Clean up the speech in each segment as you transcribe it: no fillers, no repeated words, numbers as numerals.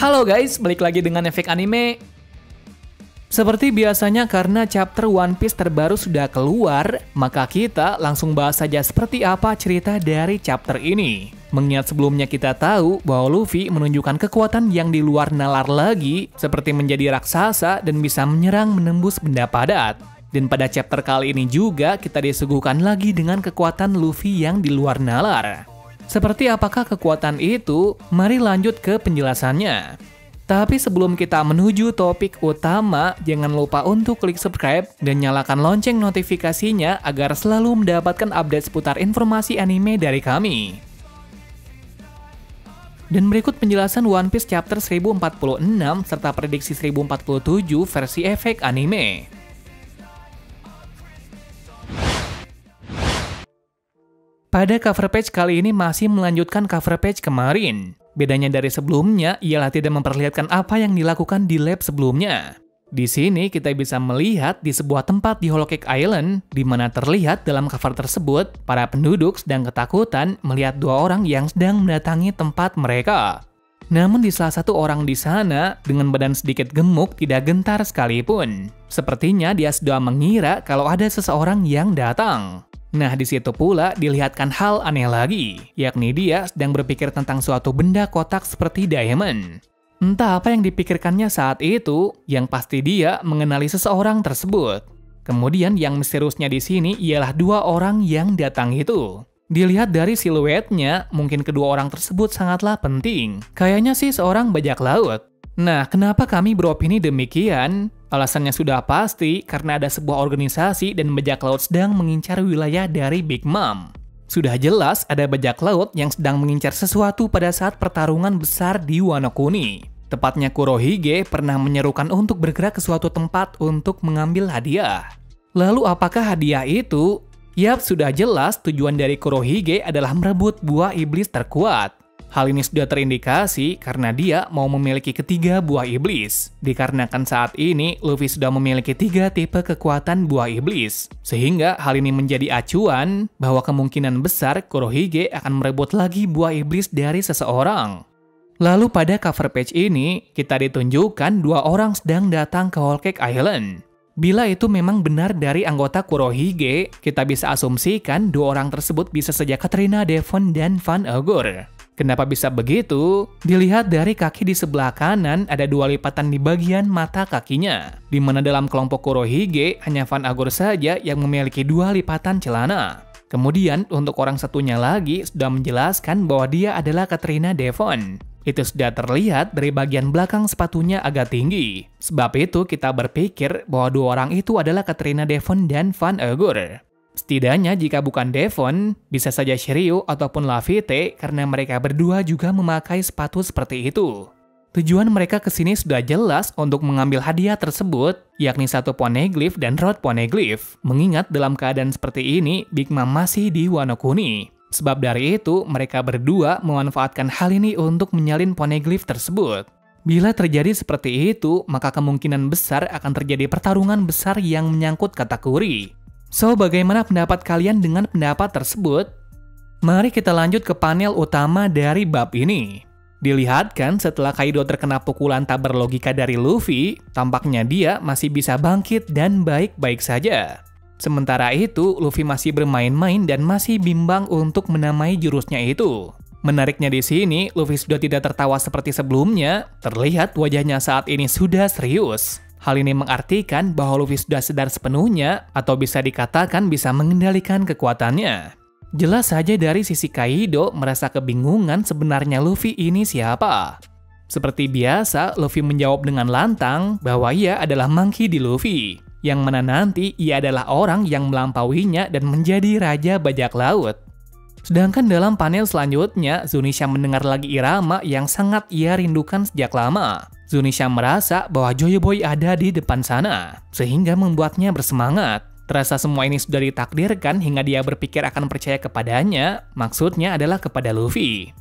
Halo guys, balik lagi dengan Efek Anime. Seperti biasanya karena chapter One Piece terbaru sudah keluar, maka kita langsung bahas saja seperti apa cerita dari chapter ini. Mengingat sebelumnya kita tahu bahwa Luffy menunjukkan kekuatan yang di luar nalar lagi, seperti menjadi raksasa dan bisa menyerang menembus benda padat. Dan pada chapter kali ini juga kita disuguhkan lagi dengan kekuatan Luffy yang di luar nalar. Seperti apakah kekuatan itu? Mari lanjut ke penjelasannya. Tapi sebelum kita menuju topik utama, jangan lupa untuk klik subscribe dan nyalakan lonceng notifikasinya agar selalu mendapatkan update seputar informasi anime dari kami. Dan berikut penjelasan One Piece chapter 1046 serta prediksi 1047 versi Efek Anime. Pada cover page kali ini masih melanjutkan cover page kemarin. Bedanya dari sebelumnya ialah tidak memperlihatkan apa yang dilakukan di lab sebelumnya. Di sini kita bisa melihat di sebuah tempat di Whole Cake Island, di mana terlihat dalam cover tersebut, para penduduk sedang ketakutan melihat dua orang yang sedang mendatangi tempat mereka. Namun di salah satu orang di sana, dengan badan sedikit gemuk tidak gentar sekalipun. Sepertinya dia sudah mengira kalau ada seseorang yang datang. Nah, di situ pula dilihatkan hal aneh lagi, yakni dia sedang berpikir tentang suatu benda kotak seperti diamond. Entah apa yang dipikirkannya saat itu, yang pasti dia mengenali seseorang tersebut. Kemudian yang misteriusnya di sini ialah dua orang yang datang itu. Dilihat dari siluetnya, mungkin kedua orang tersebut sangatlah penting. Kayaknya sih seorang bajak laut. Nah, kenapa kami beropini demikian? Alasannya sudah pasti karena ada sebuah organisasi dan bajak laut sedang mengincar wilayah dari Big Mom. Sudah jelas ada bajak laut yang sedang mengincar sesuatu pada saat pertarungan besar di Wano Kuni. Tepatnya Kurohige pernah menyerukan untuk bergerak ke suatu tempat untuk mengambil hadiah. Lalu apakah hadiah itu? Yap, sudah jelas tujuan dari Kurohige adalah merebut buah iblis terkuat. Hal ini sudah terindikasi karena dia mau memiliki ketiga buah iblis. Dikarenakan saat ini Luffy sudah memiliki 3 tipe kekuatan buah iblis. Sehingga hal ini menjadi acuan bahwa kemungkinan besar Kurohige akan merebut lagi buah iblis dari seseorang. Lalu pada cover page ini, kita ditunjukkan dua orang sedang datang ke Whole Cake Island. Bila itu memang benar dari anggota Kurohige, kita bisa asumsikan dua orang tersebut bisa saja Katrina Devon dan Van Agor. Kenapa bisa begitu? Dilihat dari kaki di sebelah kanan ada 2 lipatan di bagian mata kakinya. Di mana dalam kelompok Kurohige hanya Van Agor saja yang memiliki 2 lipatan celana. Kemudian untuk orang satunya lagi sudah menjelaskan bahwa dia adalah Katrina Devon. Itu sudah terlihat dari bagian belakang sepatunya agak tinggi. Sebab itu kita berpikir bahwa dua orang itu adalah Katrina Devon dan Van Agor. Setidaknya jika bukan Devon, bisa saja Shiryu ataupun Laffy karena mereka berdua juga memakai sepatu seperti itu. Tujuan mereka ke sini sudah jelas untuk mengambil hadiah tersebut, yakni satu poneglyph dan rod poneglyph. Mengingat dalam keadaan seperti ini, Big Mom masih di Wano Kuni. Sebab dari itu, mereka berdua memanfaatkan hal ini untuk menyalin poneglyph tersebut. Bila terjadi seperti itu, maka kemungkinan besar akan terjadi pertarungan besar yang menyangkut Katakuri. So, bagaimana pendapat kalian dengan pendapat tersebut? Mari kita lanjut ke panel utama dari bab ini. Dilihatkan setelah Kaido terkena pukulan tak berlogika dari Luffy, tampaknya dia masih bisa bangkit dan baik-baik saja. Sementara itu, Luffy masih bermain-main dan masih bimbang untuk menamai jurusnya itu. Menariknya di sini, Luffy sudah tidak tertawa seperti sebelumnya, terlihat wajahnya saat ini sudah serius. Hal ini mengartikan bahwa Luffy sudah sadar sepenuhnya atau bisa dikatakan bisa mengendalikan kekuatannya. Jelas saja dari sisi Kaido merasa kebingungan sebenarnya Luffy ini siapa. Seperti biasa, Luffy menjawab dengan lantang bahwa ia adalah Monkey D. Luffy, yang mana nanti ia adalah orang yang melampauinya dan menjadi Raja Bajak Laut. Sedangkan dalam panel selanjutnya, Zunisha mendengar lagi irama yang sangat ia rindukan sejak lama. Zunisha merasa bahwa Joy Boy ada di depan sana, sehingga membuatnya bersemangat. Terasa semua ini sudah ditakdirkan hingga dia berpikir akan percaya kepadanya, maksudnya adalah kepada Luffy.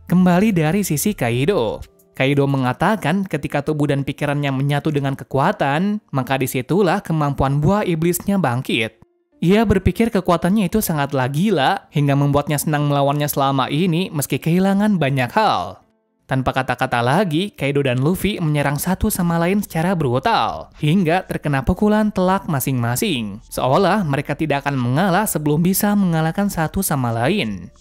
Kembali dari sisi Kaido. Kaido mengatakan ketika tubuh dan pikirannya menyatu dengan kekuatan, maka disitulah kemampuan buah iblisnya bangkit. Ia berpikir kekuatannya itu sangatlah gila, hingga membuatnya senang melawannya selama ini meski kehilangan banyak hal. Tanpa kata-kata lagi, Kaido dan Luffy menyerang satu sama lain secara brutal, hingga terkena pukulan telak masing-masing, seolah mereka tidak akan mengalah sebelum bisa mengalahkan satu sama lain.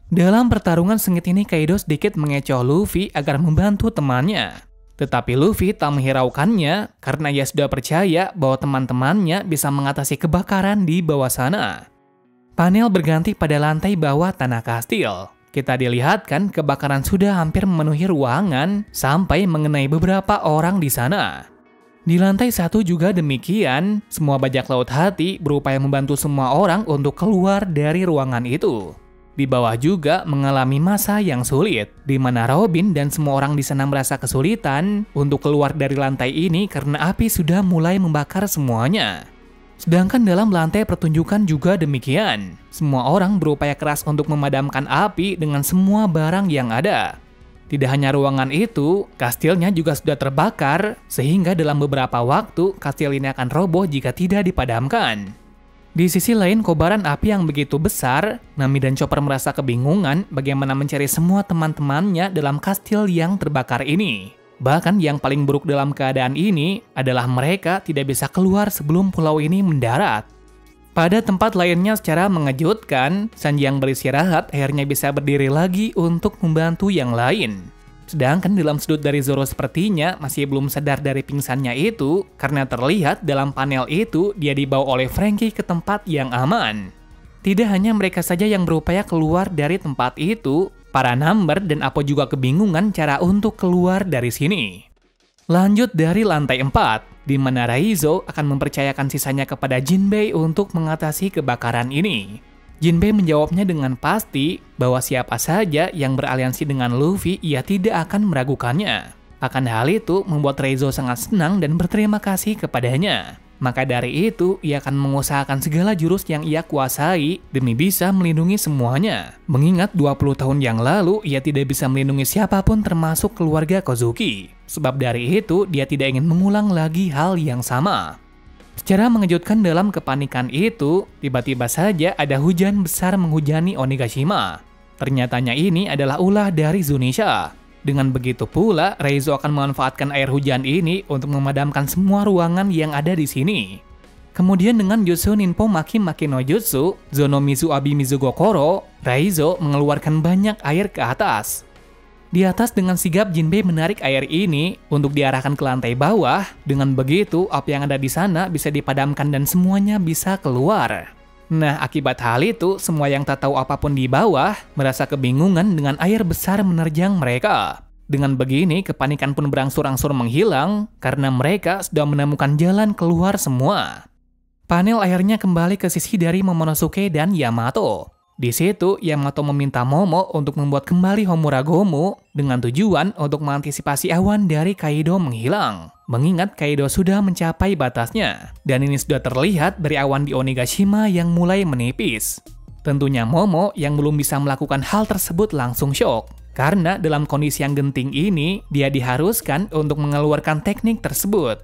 Dalam pertarungan sengit ini, Kaido sedikit mengecoh Luffy agar membantu temannya. Tetapi Luffy tak menghiraukannya karena ia sudah percaya bahwa teman-temannya bisa mengatasi kebakaran di bawah sana. Panel berganti pada lantai bawah tanah kastil. Kita dilihatkan kebakaran sudah hampir memenuhi ruangan sampai mengenai beberapa orang di sana. Di lantai 1 juga demikian, semua bajak laut hati berupaya membantu semua orang untuk keluar dari ruangan itu. Di bawah juga mengalami masa yang sulit, di mana Robin dan semua orang di sana merasa kesulitan untuk keluar dari lantai ini karena api sudah mulai membakar semuanya. Sedangkan dalam lantai pertunjukan juga demikian. Semua orang berupaya keras untuk memadamkan api dengan semua barang yang ada. Tidak hanya ruangan itu, kastilnya juga sudah terbakar, sehingga dalam beberapa waktu kastil ini akan roboh jika tidak dipadamkan. Di sisi lain, kobaran api yang begitu besar, Nami dan Chopper merasa kebingungan bagaimana mencari semua teman-temannya dalam kastil yang terbakar ini. Bahkan yang paling buruk dalam keadaan ini adalah mereka tidak bisa keluar sebelum pulau ini mendarat. Pada tempat lainnya secara mengejutkan, Sanji yang beristirahat akhirnya bisa berdiri lagi untuk membantu yang lain. Sedangkan dalam sudut dari Zoro sepertinya masih belum sadar dari pingsannya itu karena terlihat dalam panel itu dia dibawa oleh Franky ke tempat yang aman. Tidak hanya mereka saja yang berupaya keluar dari tempat itu, para Number dan Apo juga kebingungan cara untuk keluar dari sini. Lanjut dari lantai 4, di mana Raizo akan mempercayakan sisanya kepada Jinbei untuk mengatasi kebakaran ini. Jinbei menjawabnya dengan pasti bahwa siapa saja yang beraliansi dengan Luffy ia tidak akan meragukannya. Akan hal itu membuat Raizo sangat senang dan berterima kasih kepadanya. Maka dari itu, ia akan mengusahakan segala jurus yang ia kuasai demi bisa melindungi semuanya. Mengingat 20 tahun yang lalu, ia tidak bisa melindungi siapapun termasuk keluarga Kozuki. Sebab dari itu, dia tidak ingin mengulang lagi hal yang sama. Secara mengejutkan dalam kepanikan itu, tiba-tiba saja ada hujan besar menghujani Onigashima. Ternyatanya ini adalah ulah dari Zunisha. Dengan begitu pula, Raizo akan memanfaatkan air hujan ini untuk memadamkan semua ruangan yang ada di sini. Kemudian dengan Jutsu Ninpo Maki Maki no Jutsu, Zonomizu Abi Mizugokoro, Raizo mengeluarkan banyak air ke atas. Di atas dengan sigap Jinbei menarik air ini untuk diarahkan ke lantai bawah. Dengan begitu, api yang ada di sana bisa dipadamkan dan semuanya bisa keluar. Nah, akibat hal itu, semua yang tak tahu apapun di bawah merasa kebingungan dengan air besar menerjang mereka. Dengan begini, kepanikan pun berangsur-angsur menghilang karena mereka sudah menemukan jalan keluar semua. Panel akhirnya kembali ke sisi dari Momonosuke dan Yamato. Di situ, Yamato meminta Momo untuk membuat kembali Homura Gomu dengan tujuan untuk mengantisipasi awan dari Kaido menghilang. Mengingat Kaido sudah mencapai batasnya, dan ini sudah terlihat dari awan di Onigashima yang mulai menipis. Tentunya Momo yang belum bisa melakukan hal tersebut langsung syok, karena dalam kondisi yang genting ini, dia diharuskan untuk mengeluarkan teknik tersebut.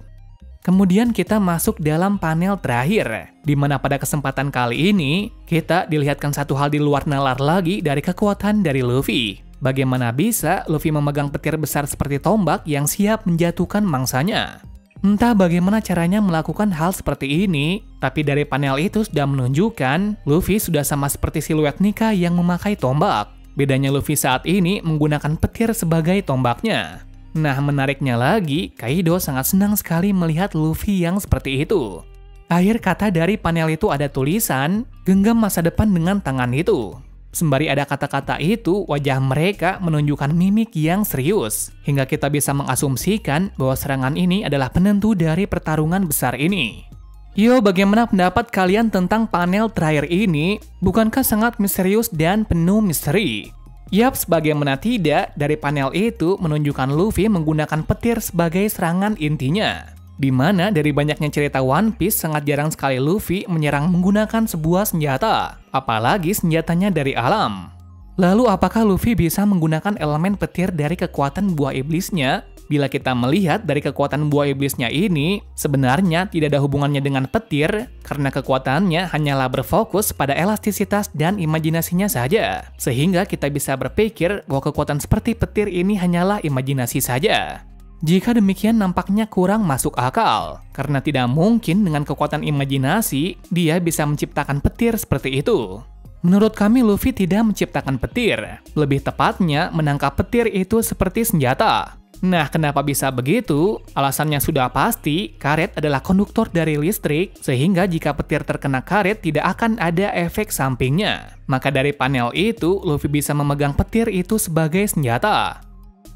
Kemudian kita masuk dalam panel terakhir, di mana pada kesempatan kali ini, kita dilihatkan satu hal di luar nalar lagi dari kekuatan dari Luffy. Bagaimana bisa Luffy memegang petir besar seperti tombak yang siap menjatuhkan mangsanya. Entah bagaimana caranya melakukan hal seperti ini, tapi dari panel itu sudah menunjukkan Luffy sudah sama seperti siluet Nika yang memakai tombak. Bedanya Luffy saat ini menggunakan petir sebagai tombaknya. Nah, menariknya lagi, Kaido sangat senang sekali melihat Luffy yang seperti itu. Akhir kata dari panel itu ada tulisan, genggam masa depan dengan tangan itu. Sembari ada kata-kata itu, wajah mereka menunjukkan mimik yang serius, hingga kita bisa mengasumsikan bahwa serangan ini adalah penentu dari pertarungan besar ini. Yo, bagaimana pendapat kalian tentang panel terakhir ini? Bukankah sangat misterius dan penuh misteri? Yaps, bagaimana tidak, dari panel itu menunjukkan Luffy menggunakan petir sebagai serangan intinya. Di mana dari banyaknya cerita One Piece sangat jarang sekali Luffy menyerang menggunakan sebuah senjata, apalagi senjatanya dari alam. Lalu apakah Luffy bisa menggunakan elemen petir dari kekuatan buah iblisnya? Bila kita melihat dari kekuatan buah iblisnya ini, sebenarnya tidak ada hubungannya dengan petir, karena kekuatannya hanyalah berfokus pada elastisitas dan imajinasinya saja. Sehingga kita bisa berpikir bahwa kekuatan seperti petir ini hanyalah imajinasi saja. Jika demikian nampaknya kurang masuk akal, karena tidak mungkin dengan kekuatan imajinasi, dia bisa menciptakan petir seperti itu. Menurut kami, Luffy tidak menciptakan petir. Lebih tepatnya, menangkap petir itu seperti senjata. Nah, kenapa bisa begitu? Alasannya sudah pasti, karet adalah konduktor dari listrik, sehingga jika petir terkena karet tidak akan ada efek sampingnya. Maka dari panel itu, Luffy bisa memegang petir itu sebagai senjata.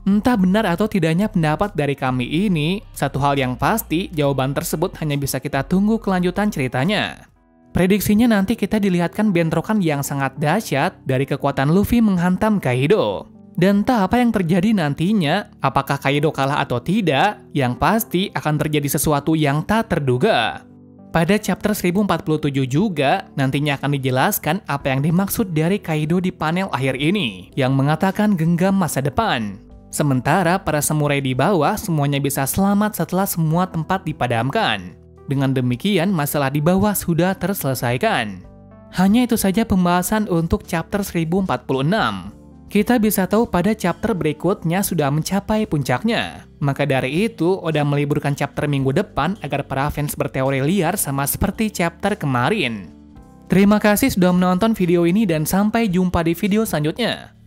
Entah benar atau tidaknya pendapat dari kami ini, satu hal yang pasti, jawaban tersebut hanya bisa kita tunggu kelanjutan ceritanya. Prediksinya nanti kita dilihatkan bentrokan yang sangat dahsyat dari kekuatan Luffy menghantam Kaido. Dan entah apa yang terjadi nantinya, apakah Kaido kalah atau tidak, yang pasti akan terjadi sesuatu yang tak terduga. Pada chapter 1047 juga, nantinya akan dijelaskan apa yang dimaksud dari Kaido di panel akhir ini, yang mengatakan genggam masa depan. Sementara para samurai di bawah semuanya bisa selamat setelah semua tempat dipadamkan. Dengan demikian, masalah di bawah sudah terselesaikan. Hanya itu saja pembahasan untuk chapter 1046. Kita bisa tahu pada chapter berikutnya sudah mencapai puncaknya. Maka dari itu, Oda meliburkan chapter minggu depan agar para fans berteori liar sama seperti chapter kemarin. Terima kasih sudah menonton video ini dan sampai jumpa di video selanjutnya.